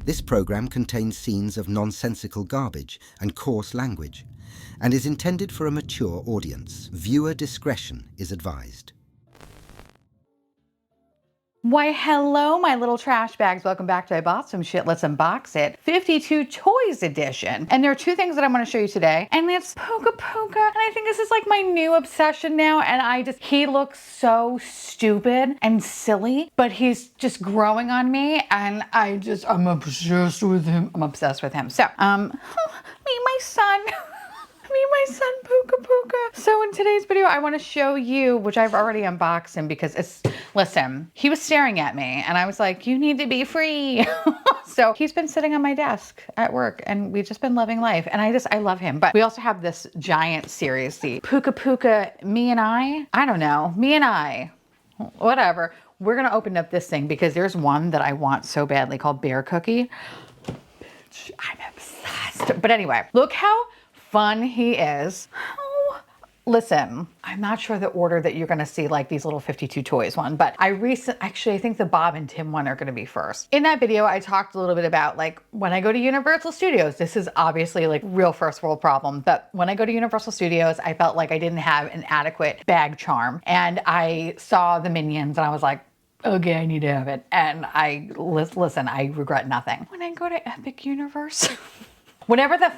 This program contains scenes of nonsensical garbage and coarse language and is intended for a mature audience. Viewer discretion is advised. Why, hello, my little trash bags. Welcome back to I Bought Some Shit, Let's Unbox It 52 Toys Edition. And there are two things that I'm going to show you today, and it's Pouka Pouka. And I think this is like my new obsession now. And he looks so stupid and silly, but he's just growing on me. And I'm obsessed with him. I'm obsessed with him. So, meet my son. Me, my son, Pouka Pouka. So in today's video, I want to show you, which I've already unboxed him because listen, he was staring at me and I was like, you need to be free. So he's been sitting on my desk at work and we've just been loving life. And I love him. But we also have this giant series, the Pouka Pouka, Me and I don't know, Me and I, whatever. We're going to open up this thing because there's one that I want so badly called Bear Cookie. Bitch, I'm obsessed. But anyway, look how fun he is. Oh, listen, I'm not sure the order that you're going to see like these little 52 toys one, but I think the Bob and Tim one are going to be first. In that video, I talked a little bit about like when I go to Universal Studios, this is obviously like real first world problem, but when I go to Universal Studios, I felt like I didn't have an adequate bag charm. And I saw the Minions and I was like, okay, I need to have it. And listen, I regret nothing. When I go to Epic Universe, whenever the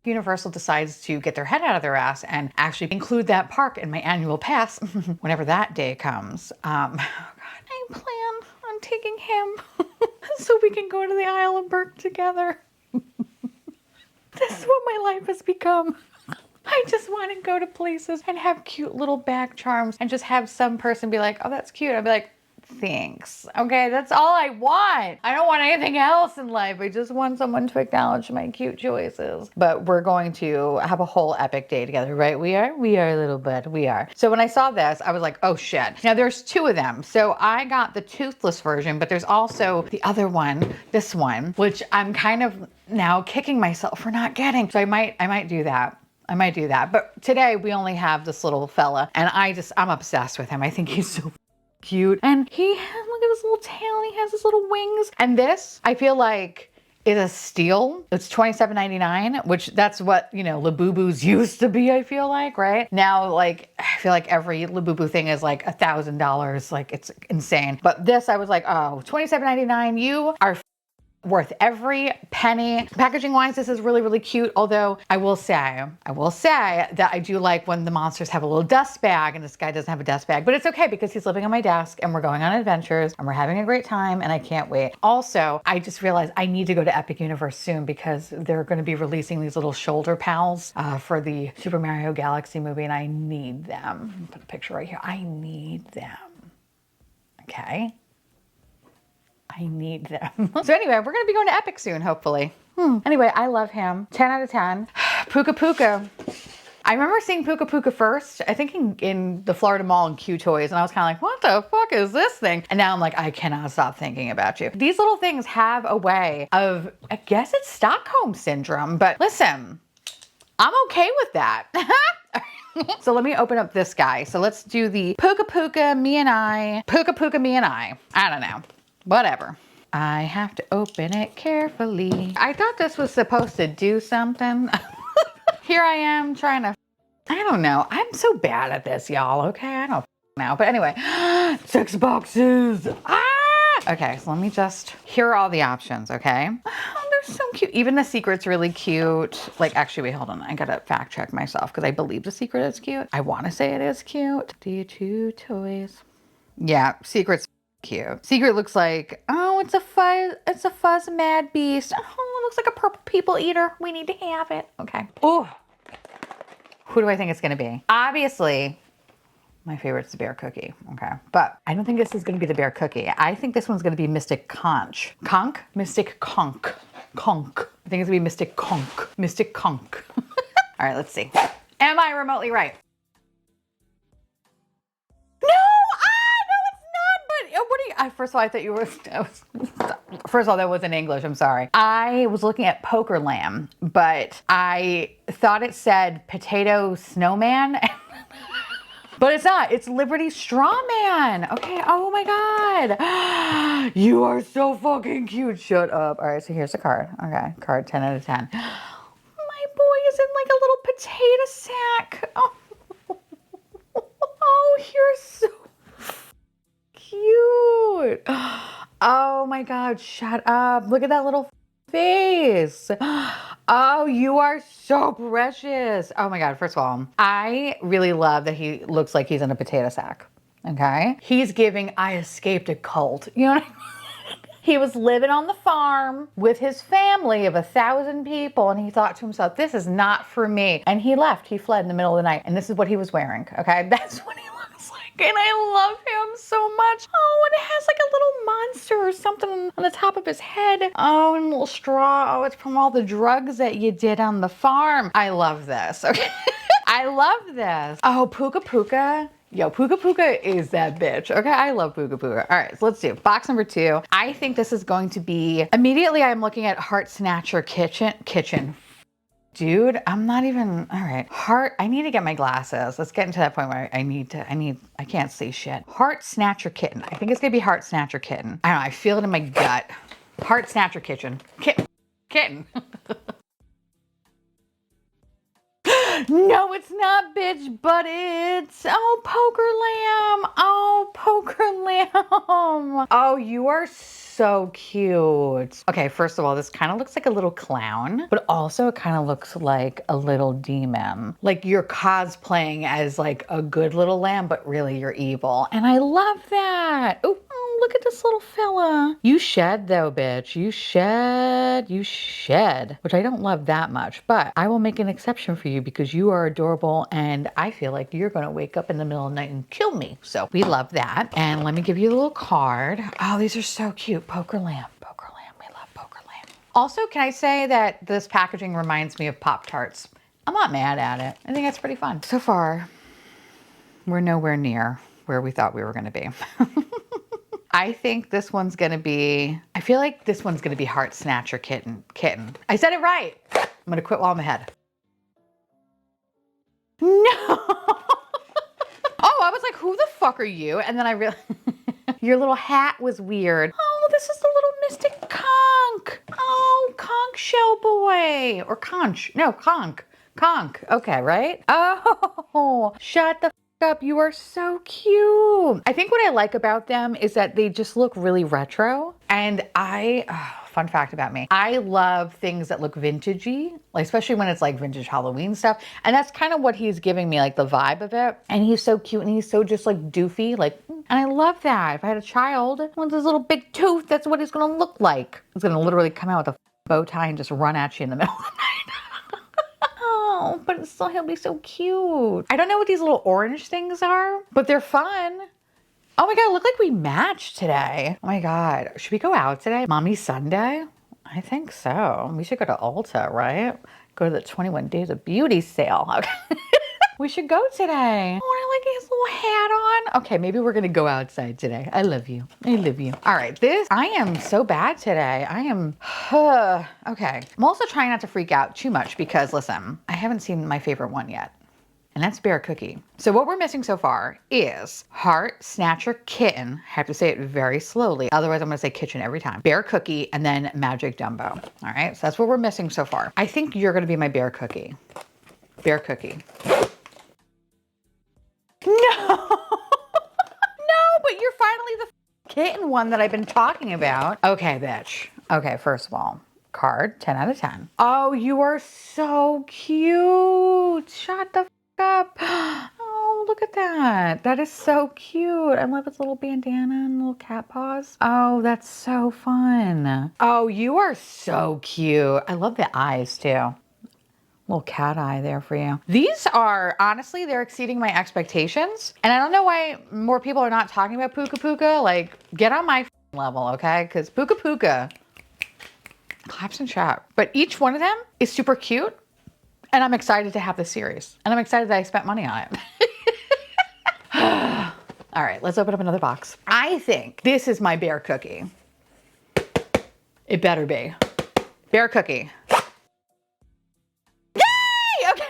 Universal decides to get their head out of their ass and actually include that park in my annual pass, whenever that day comes, I plan on taking him so we can go to the Isle of Berk together. This is what my life has become. I just want to go to places and have cute little bag charms and just have some person be like, oh, that's cute. I'd be like, thanks. Okay, that's all I want. I don't want anything else in life. I just want someone to acknowledge my cute choices. But we're going to have a whole epic day together, right? We are, little bud, we are. So when I saw this, I was like, oh shit. Now there's two of them. So I got the Toothless version, but there's also the other one, this one, which I'm kind of now kicking myself for not getting. So I might do that. I might do that. But today we only have this little fella and I'm obsessed with him. I think he's so cute. And look at his little tail. He has his little wings. And this, I feel like, is a steal. It's $27.99, which that's what, Labubu's used to be, I feel like, right? Now, like, I feel like every Labubu thing is like $1,000. Like, it's insane. But this, I was like, oh, $27.99, you are worth every penny. Packaging wise, this is really, really cute. Although I will say that I do like when the monsters have a little dust bag and this guy doesn't have a dust bag, but it's okay because he's living on my desk and we're going on adventures and we're having a great time and I can't wait. Also, I just realized I need to go to Epic Universe soon because they're going to be releasing these little shoulder pals for the Super Mario Galaxy movie and I need them. Put a picture right here. I need them. Okay. I need them. So anyway, we're going to be going to Epic soon, hopefully. Anyway, I love him. 10 out of 10. Pouka Pouka. I remember seeing Pouka Pouka first, I think in the Florida Mall in Q Toys, and I was kind of like, what the fuck is this thing? And now I'm like, I cannot stop thinking about you. These little things have a way of, I guess it's Stockholm Syndrome, but listen, I'm okay with that. So let me open up this guy. So let's do the Pouka Pouka, Me and I. Pouka Pouka, Me and I. I don't know. Whatever. I have to open it carefully. I thought this was supposed to do something. Here I am trying to, I don't know. I'm so bad at this, y'all. Okay, I don't know. But anyway, 6 boxes. Okay, so let me here are all the options, okay? Oh, they're so cute. Even the secret's really cute. Like, actually, wait, hold on. I gotta fact check myself because I believe the secret is cute. I want to say it is cute. D2 toys. Yeah, secret's cute. Secret looks like, oh, it's a fuzz mad beast. Oh, it looks like a purple people eater. We need to have it. Okay. Oh, who do I think it's gonna be? Obviously, my favorite's the bear cookie. Okay, but I don't think this is gonna be the bear cookie. I think this one's gonna be Mystic Conch. Conch? Mystic Conch. Conch. I think it's gonna be Mystic Conch. Mystic Conch. All right, let's see. Am I remotely right? First of all, I thought you were, first of all, that wasn't English, I'm sorry. I was looking at Poker Lamb, but I thought it said potato snowman. But it's not. It's Liberty Strawman. Okay. Oh my God. You are so fucking cute. Shut up. All right. So here's the card. Okay. Card 10 out of 10. My boy is in like a little potato sack. Oh, oh you're so cute. Oh my God. Shut up. Look at that little face. Oh, you are so precious. Oh my God. First of all, I really love that he looks like he's in a potato sack. Okay. He's giving, I escaped a cult. You know what I mean? He was living on the farm with his family of 1,000 people, and he thought to himself, this is not for me. And he left. He fled in the middle of the night, and this is what he was wearing. Okay. That's what he looks like. And I love him so much. Oh, and it has like a little monster or something on the top of his head. Oh, and a little straw. Oh, it's from all the drugs that you did on the farm. I love this. Okay. I love this. Oh, Puka Puka. Yo, Puka Puka is that bitch. Okay, I love Puka Puka. All right, so let's do box number 2. I think this is going to be, immediately I'm looking at Heart Snatcher Kitchen. Dude, I'm not even, all right. I need to get my glasses. Let's get into that point where I can't see shit. Heart Snatcher Kitten. I think it's gonna be Heart Snatcher Kitten. I don't know, I feel it in my gut. Heart Snatcher Kitten. Kitten. No, it's not, bitch, but it's, oh, Poker Lamb. Oh, Poker Lamb. Oh, you are so cute. Okay, first of all, this kind of looks like a little clown, but also it kind of looks like a little demon. Like you're cosplaying as like a good little lamb, but really you're evil. And I love that. Ooh. Look at this little fella. You shed though, bitch. You shed, which I don't love that much, but I will make an exception for you because you are adorable and I feel like you're gonna wake up in the middle of the night and kill me. So we love that. And let me give you a little card. Oh, these are so cute. Poker Lamb. Poker Lamb. We love Poker Lamb. Also, can I say that this packaging reminds me of Pop-Tarts? I'm not mad at it. I think that's pretty fun. So far, we're nowhere near where we thought we were gonna be. I think this one's gonna be, I feel like this one's gonna be Heart Snatcher Kitten. I said it right. I'm gonna quit while I'm ahead. No. Oh, I was like, who the fuck are you? And then I realized your little hat was weird. Oh, this is the little Mystic Conch. Oh, Conch Shell Boy. Or Conch. No, Conch. Conch. Okay, right? Oh, shut the up. You are so cute. I think what I like about them is that they just look really retro. And fun fact about me, I love things that look vintagey, like especially when it's like vintage Halloween stuff. And that's kind of what he's giving me, like the vibe of it. And he's so cute and he's so just like doofy, like, and I love that. If I had a child with this little big tooth, that's what he's gonna look like. He's gonna literally come out with a bow tie and just run at you in the middle of the night. Oh, but still he'll be so cute. I don't know what these little orange things are, but they're fun. Oh my God, look like we matched today. Oh my God, should we go out today? Mommy Sunday? I think so. We should go to Ulta, right? Go to the 21 Days of Beauty sale. Okay. We should go today. Oh, I like his little hat on. Okay, maybe we're gonna go outside today. I love you. I love you. All right, I am so bad today. I am, okay. I'm also trying not to freak out too much because listen, I haven't seen my favorite one yet. And that's Bear Cookie. So what we're missing so far is Heart Snatcher Kitten. I have to say it very slowly. Otherwise I'm gonna say kitchen every time. Bear Cookie and then Magic Dumbo. All right, so that's what we're missing so far. I think you're gonna be my Bear Cookie. Bear Cookie. No, no, but you're finally the kitten one that I've been talking about. Okay, bitch. Okay, first of all, card, 10 out of 10. Oh, you are so cute. Shut the up. Oh, look at that. That is so cute. I love its little bandana and little cat paws. Oh, that's so fun. Oh, you are so cute. I love the eyes too. Little cat eye there for you. These are, honestly, they're exceeding my expectations. And I don't know why more people are not talking about Puka Puka. Like, get on my level, okay? Because Puka Puka claps and chat. But each one of them is super cute. And I'm excited to have this series. And I'm excited that I spent money on it. All right, let's open up another box. I think this is my Bear Cookie. It better be. Bear Cookie. Yay! Okay.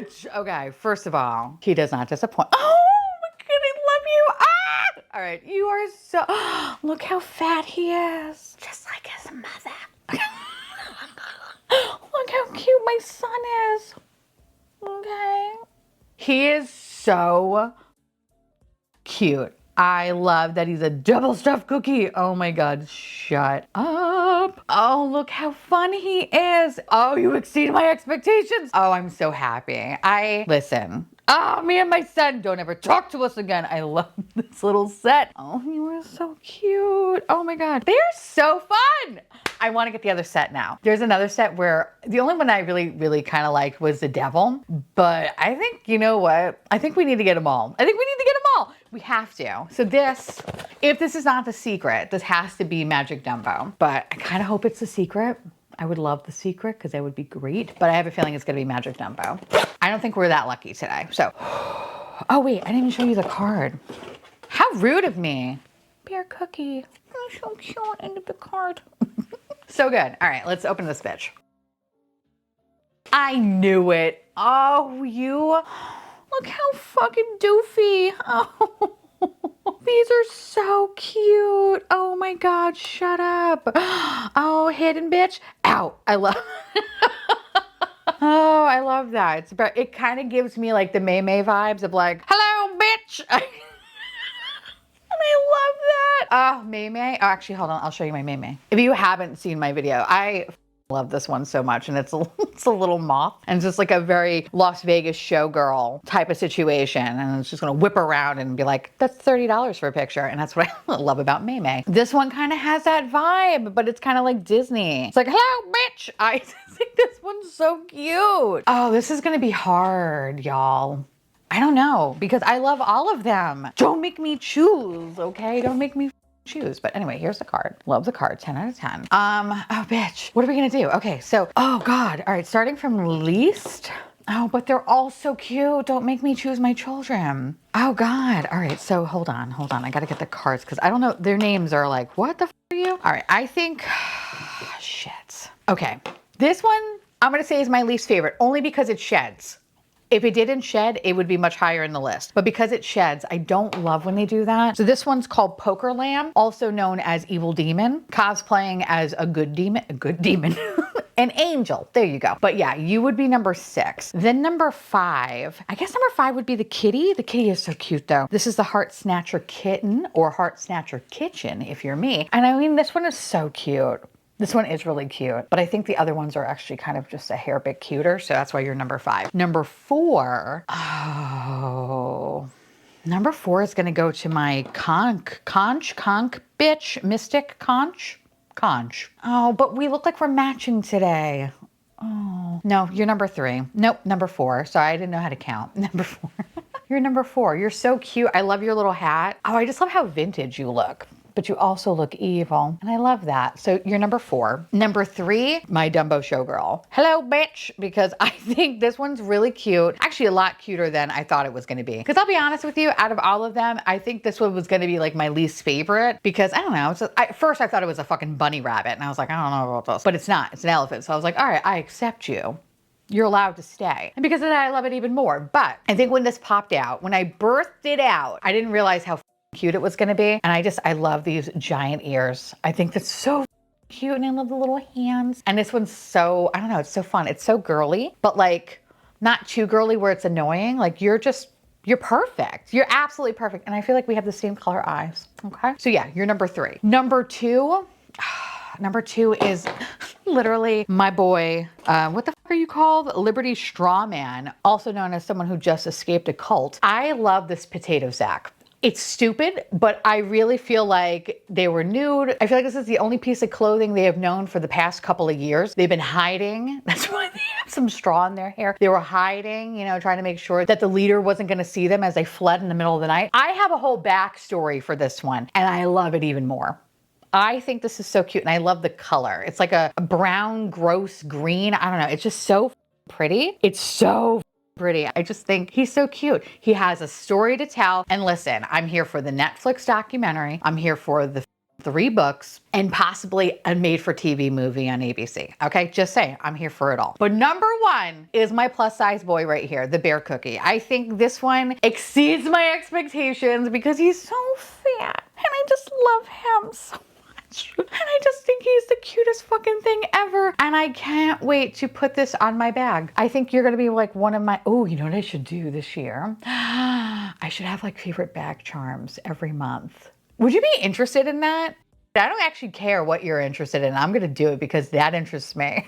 bitch. Okay, first of all, he does not disappoint. Oh my god, I love you. Ah! All right, you are so, look how fat he is. Just like his mother. Look how cute my son is. Okay. He is so cute. I love that he's a double stuffed cookie. Oh my god, shut up. Oh, look how fun he is. Oh, you exceed my expectations. Oh, I'm so happy. Listen. Oh, me and my son, don't ever talk to us again. I love this little set. Oh, you are so cute. Oh my god. They are so fun. I want to get the other set now. There's another set where the only one I really kind of liked was the devil. But I think, you know what? I think we need to get them all. We have to. So this, if this is not the secret, this has to be Magic Dumbo. But I kind of hope it's the secret. I would love the secret because that would be great. But I have a feeling it's going to be Magic Dumbo. I don't think we're that lucky today. So, oh wait, I didn't even show you the card. How rude of me. Bear cookie. Oh, so cute. End of the card. So good. All right, let's open this bitch. I knew it. Oh, you. Look how fucking doofy. Oh, these are so cute. Oh my god, shut up. Oh, hidden bitch. Ow, I love Oh, I love that. It kind of gives me like the May May vibes of like, hello, bitch. And I love that. Oh, May May. Oh, actually, hold on. I'll show you my May May. If you haven't seen my video, I love this one so much, and it's a little moth, and it's just like a very Las Vegas showgirl type of situation, and it's just gonna whip around and be like, that's $30 for a picture, and that's what I love about May May. This one kind of has that vibe, but it's kind of like Disney. It's like, hello, bitch. I think this one's so cute. Oh, this is gonna be hard, y'all. I don't know, because I love all of them. Don't make me choose, okay? Don't make me choose. But anyway, here's the card. Love the card. 10 out of 10. Oh, bitch. What are we going to do? Okay, so, oh, God. All right, starting from least. Oh, but they're all so cute. Don't make me choose my children. Oh, God. All right, so hold on. I got to get the cards because I don't know. Their names are like, what the f are you? All right, I think, shit. Okay, this one I'm going to say is my least favorite only because it sheds. If it didn't shed, it would be much higher in the list. But because it sheds, I don't love when they do that. So this one's called Poker Lamb, also known as Evil Demon, cosplaying as a good demon, an angel. There you go. But yeah, you would be number 6. Then number 5, I guess number 5 would be the kitty. The kitty is so cute though. This is the Heart Snatcher Kitten or Heart Snatcher Kitchen if you're me. And I mean, this one is so cute. This one is really cute, but I think the other ones are actually kind of just a hair bit cuter, so that's why you're number 5. Number 4, number 4 is gonna go to my conch bitch, Mystic Conch. Oh, but we look like we're matching today. Oh, no, you're number 3. Nope, number 4. Sorry, I didn't know how to count. Number 4. You're number 4. You're so cute. I love your little hat. Oh, I just love how vintage you look. But you also look evil. And I love that. So you're number 4. Number 3, my Dumbo showgirl. Hello, bitch. Because I think this one's really cute. Actually, a lot cuter than I thought it was going to be. Because I'll be honest with you, out of all of them, I think this one was going to be like my least favorite. Because I don't know. At first, I thought it was a fucking bunny rabbit. And I was like, I don't know about this. But it's not. It's an elephant. So I was like, all right, I accept you. You're allowed to stay. And because of that, I love it even more. But I think when this popped out, when I birthed it out, I didn't realize how cute it was going to be. And I love these giant ears. I think that's so cute. And I love the little hands. And this one's so, I don't know, it's so fun. It's so girly, but like not too girly where it's annoying. Like you're perfect. You're absolutely perfect. And I feel like we have the same color eyes. Okay. So yeah, you're number 3. Number 2. Number 2 is literally my boy. What the fuck are you called? Liberty Strawman, also known as someone who just escaped a cult. I love this potato sack. It's stupid, but I really feel like they were nude. I feel like this is the only piece of clothing they have known for the past couple of years. They've been hiding. That's why they have some straw in their hair. They were hiding, you know, trying to make sure that the leader wasn't going to see them as they fled in the middle of the night. I have a whole backstory for this one, and I love it even more. I think this is so cute, and I love the color. It's like a brown, gross green. I don't know. It's just so pretty. It's so pretty. I just think he's so cute. He has a story to tell. And listen, I'm here for the Netflix documentary. I'm here for the 3 books, and possibly a made-for-TV movie on ABC. Okay, just saying, I'm here for it all. But number 1 is my plus-size boy right here, the bear cookie. I think this one exceeds my expectations because he's so fat, and I just love him so much. And I just think he's the cutest fucking thing ever. And I can't wait to put this on my bag. I think you're gonna be like one of my, oh, you know what I should do this year? I should have like favorite bag charms every month. Would you be interested in that? I don't actually care what you're interested in. I'm gonna do it because that interests me.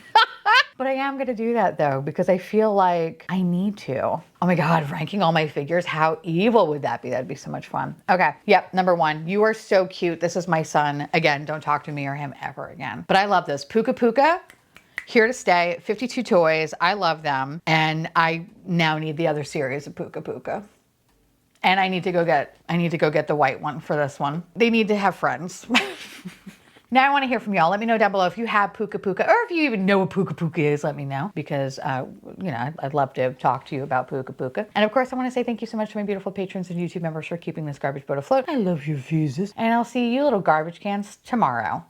But I am gonna do that though, because I feel like I need to. Oh my God, ranking all my figures, how evil would that be? That'd be so much fun. Okay, yep, number 1, you are so cute. This is my son. Again, don't talk to me or him ever again. But I love this. Puka Puka, here to stay, 52 toys. I love them. And I now need the other series of Puka Puka. And I need to go get the white one for this one. They need to have friends. Now I want to hear from y'all. Let me know down below if you have Puka Puka, or if you even know what Puka Puka is, let me know, because you know, I'd love to talk to you about Puka Puka. And of course, I want to say thank you so much to my beautiful patrons and YouTube members for keeping this garbage boat afloat. I love your faces. And I'll see you little garbage cans tomorrow.